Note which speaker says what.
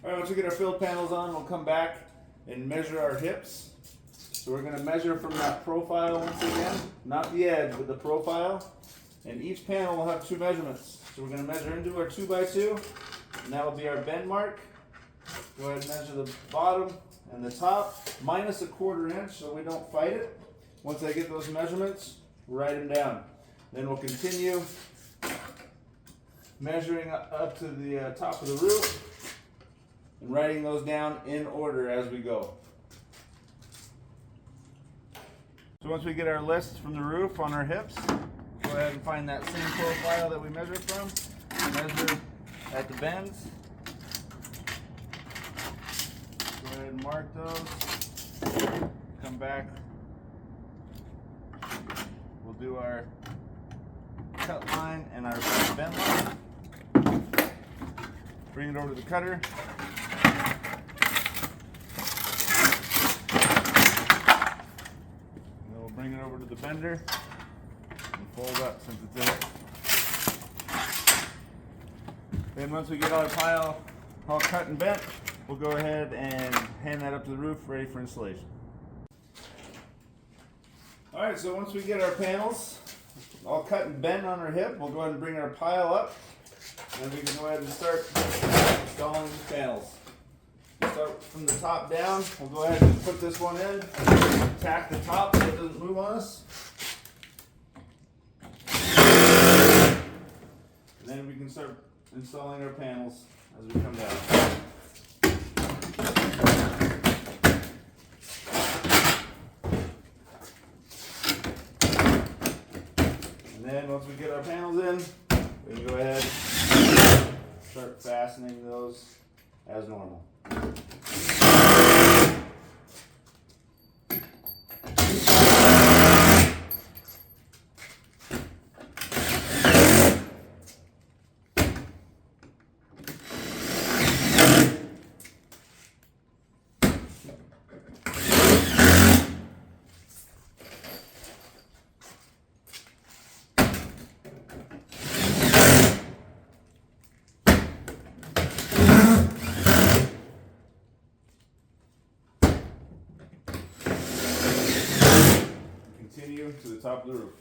Speaker 1: All right, once we get our fill panels on, we'll come back and measure our hips. So we're going to measure from that profile once again, not the edge, but the profile. And each panel will have 2 measurements. So we're going to measure into our 2x2, and that will be our bend mark. Go ahead and measure the bottom and the top, minus a 1/4 inch so we don't fight it. Once I get those measurements, write them down. Then we'll continue measuring up to the top of the roof and writing those down in order as we go. So once we get our list from the roof on our hips, go ahead and find that same profile that we measured from. Measure at the bends. Go ahead and mark those. Come back. We'll do our cut line and our bend line. Bring it over to the cutter. And then we'll bring it over to the bender and fold up since it's in it. Then once we get our pile all cut and bent, we'll go ahead and hand that up to the roof, ready for installation. All right, so once we get our panels all cut and bent on our hip, we'll go ahead and bring our pile up, and we can go ahead and start installing these panels. We'll start from the top down. We'll go ahead and put this one in, tack the top so it doesn't move on us. And then we can start installing our panels as we come down. And then once we get our panels in, we can go ahead and start fastening those as normal. Continue to the top of the roof.